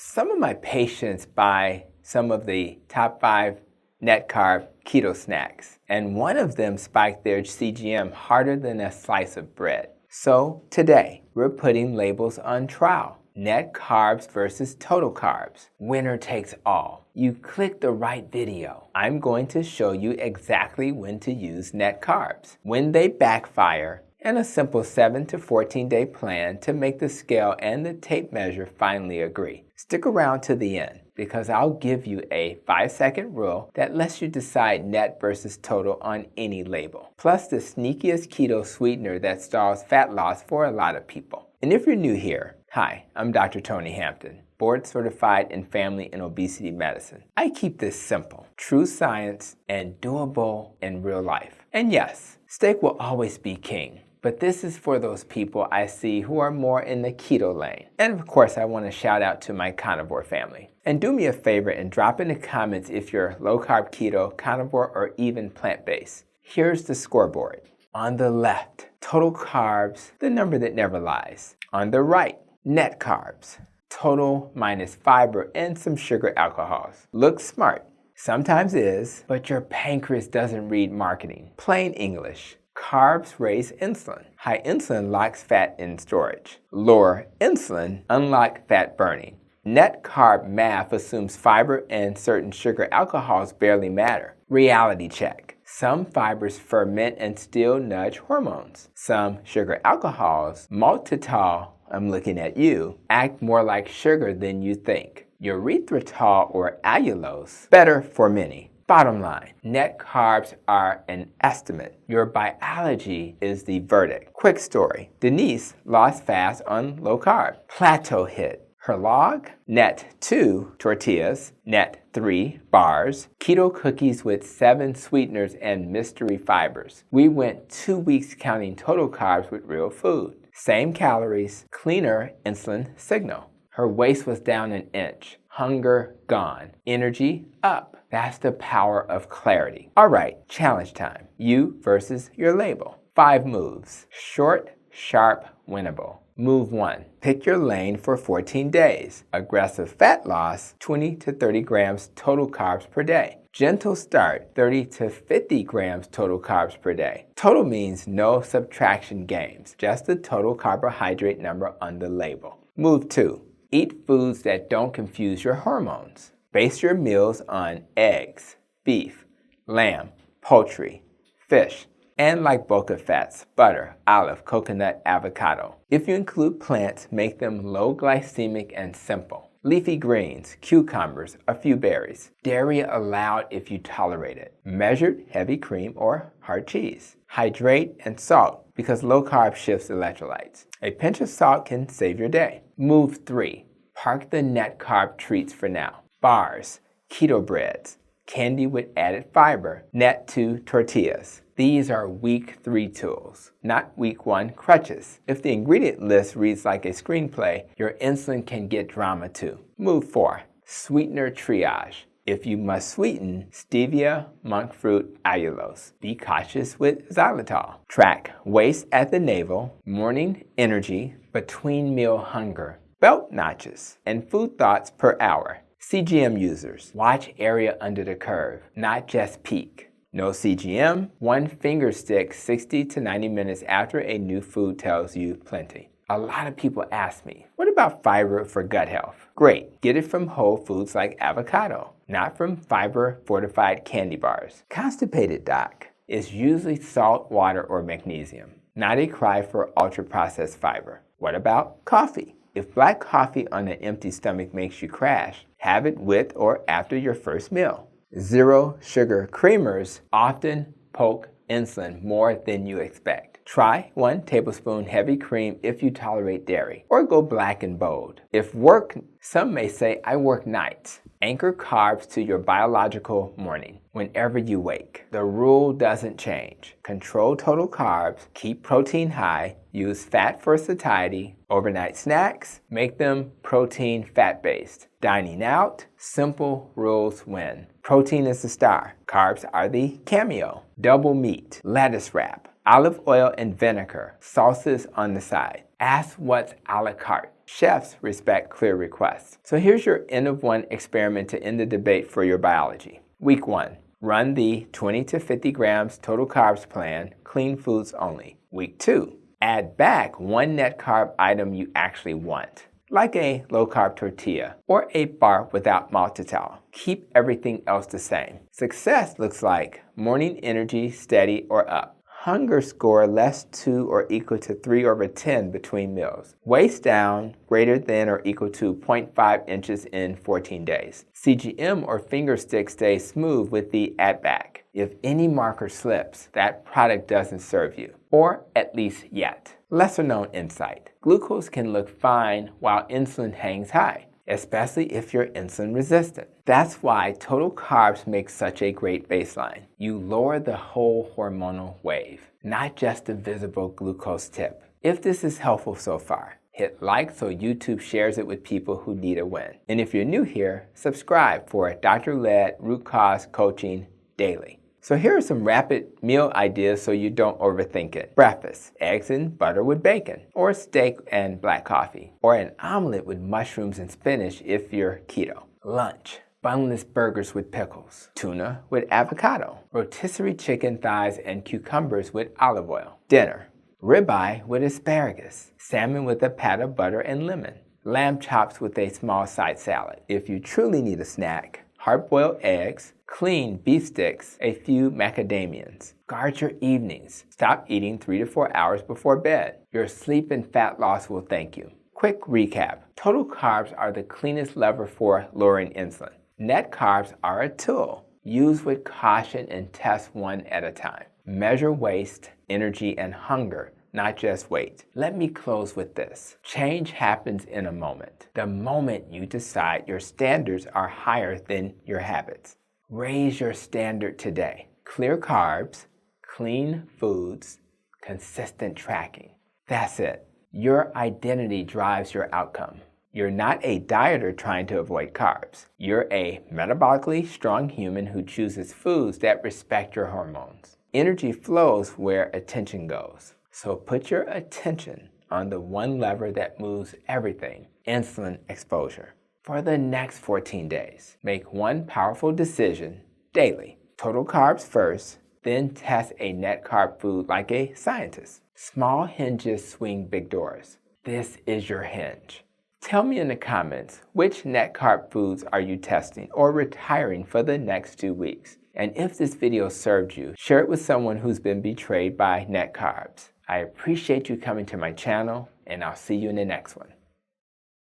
Some of my patients buy some of the top 5 net carb keto snacks, and one of them spiked their CGM harder than a slice of bread. So today, we're putting labels on trial. Net carbs versus total carbs. Winner takes all. You clicked the right video. I'm going to show you exactly when to use net carbs, when they backfire, and a simple 7 to 14 day plan to make the scale and the tape measure finally agree. Stick around to the end because I'll give you a 5-second rule that lets you decide net versus total on any label. Plus the sneakiest keto sweetener that stalls fat loss for a lot of people. And if you're new here, hi, I'm Dr. Tony Hampton, board certified in family and obesity medicine. I keep this simple, true science, and doable in real life. And yes, steak will always be king. But this is for those people I see who are more in the keto lane. And of course, I want to shout out to my carnivore family. And do me a favor and drop in the comments if you're low carb, keto, carnivore, or even plant-based. Here's the scoreboard. On the left, total carbs, the number that never lies. On the right, net carbs, total minus fiber and some sugar alcohols. Looks smart. Sometimes is, but your pancreas doesn't read marketing. Plain English. Carbs raise insulin. High insulin locks fat in storage. Lower insulin unlock fat burning. Net carb math assumes fiber and certain sugar alcohols barely matter. Reality check. Some fibers ferment and still nudge hormones. Some sugar alcohols, maltitol, I'm looking at you, act more like sugar than you think. Erythritol or allulose, better for many. Bottom line, net carbs are an estimate. Your biology is the verdict. Quick story. Denise lost fast on low carb. Plateau hit. Her log? Net 2 tortillas, net 3 bars, keto cookies with 7 sweeteners and mystery fibers. We went 2 weeks counting total carbs with real food. Same calories, cleaner insulin signal. Her waist was down an inch. Hunger gone. Energy up. That's the power of clarity. All right, challenge time. You versus your label. 5 moves. Short, sharp, winnable. Move 1. Pick your lane for 14 days. Aggressive fat loss, 20 to 30 grams total carbs per day. Gentle start, 30 to 50 grams total carbs per day. Total means no subtraction games, just the total carbohydrate number on the label. Move 2. Eat foods that don't confuse your hormones. Base your meals on eggs, beef, lamb, poultry, fish, and like bulk of fats, butter, olive, coconut, avocado. If you include plants, make them low glycemic and simple. Leafy greens, cucumbers, a few berries. Dairy allowed if you tolerate it. Measured heavy cream or hard cheese. Hydrate and salt because low carb shifts electrolytes. A pinch of salt can save your day. Move 3. Park the net carb treats for now. Bars, keto breads, candy with added fiber, net 2 tortillas. These are week 3 tools, not week 1 crutches. If the ingredient list reads like a screenplay, your insulin can get drama too. Move 4. Sweetener triage. If you must sweeten, stevia, monk fruit, allulose. Be cautious with xylitol. Track waist at the navel, morning energy, between meal hunger, belt notches, and food thoughts per hour. CGM users, watch area under the curve, not just peak. No CGM, 1 finger stick 60 to 90 minutes after a new food tells you plenty. A lot of people ask me, what about fiber for gut health? Great, get it from whole foods like avocado, not from fiber-fortified candy bars. Constipated, doc, is usually salt, water, or magnesium, not a cry for ultra-processed fiber. What about coffee? If black coffee on an empty stomach makes you crash, have it with or after your first meal. 0 sugar creamers often poke insulin more than you expect. Try 1 tablespoon heavy cream if you tolerate dairy, or go black and bold. If work, some may say, I work nights. Anchor carbs to your biological morning, whenever you wake. The rule doesn't change. Control total carbs, keep protein high, use fat for satiety. Overnight snacks, make them protein fat-based. Dining out, simple rules win. Protein is the star. Carbs are the cameo. Double meat, lettuce wrap, olive oil and vinegar, sauces on the side. Ask what's a la carte. Chefs respect clear requests. So here's your N of 1 experiment to end the debate for your biology. Week 1. Run the 20 to 50 grams total carbs plan, clean foods only. Week 2. Add back one net carb item you actually want, like a low-carb tortilla or a bar without maltitol. Keep everything else the same. Success looks like morning energy steady or up. Hunger score less 2 or equal to 3/10 between meals. Waist down greater than or equal to 0.5 inches in 14 days. CGM or finger stick stays smooth with the add back. If any marker slips, that product doesn't serve you, or at least yet. Lesser known insight. Glucose can look fine while insulin hangs high, especially if you're insulin resistant. That's why total carbs make such a great baseline. You lower the whole hormonal wave, not just the visible glucose tip. If this is helpful so far, hit like so YouTube shares it with people who need a win. And if you're new here, subscribe for doctor-led root cause coaching daily. So here are some rapid meal ideas so you don't overthink it. Breakfast, eggs and butter with bacon, or steak and black coffee, or an omelet with mushrooms and spinach if you're keto. Lunch, bunless burgers with pickles, tuna with avocado, rotisserie chicken thighs and cucumbers with olive oil. Dinner, ribeye with asparagus, salmon with a pat of butter and lemon, lamb chops with a small side salad. If you truly need a snack, hard-boiled eggs, clean beef sticks, a few macadamians. Guard your evenings. Stop eating 3 to 4 hours before bed. Your sleep and fat loss will thank you. Quick recap. Total carbs are the cleanest lever for lowering insulin. Net carbs are a tool. Use with caution and test one at a time. Measure waste, energy, and hunger, not just weight. Let me close with this. Change happens in a moment. The moment you decide your standards are higher than your habits. Raise your standard today. Clear carbs, clean foods, consistent tracking. That's it. Your identity drives your outcome. You're not a dieter trying to avoid carbs. You're a metabolically strong human who chooses foods that respect your hormones. Energy flows where attention goes. So put your attention on the one lever that moves everything, insulin exposure. For the next 14 days, make one powerful decision daily. Total carbs first, then test a net carb food like a scientist. Small hinges swing big doors. This is your hinge. Tell me in the comments, which net carb foods are you testing or retiring for the next 2 weeks? And if this video served you, share it with someone who's been betrayed by net carbs. I appreciate you coming to my channel, and I'll see you in the next one.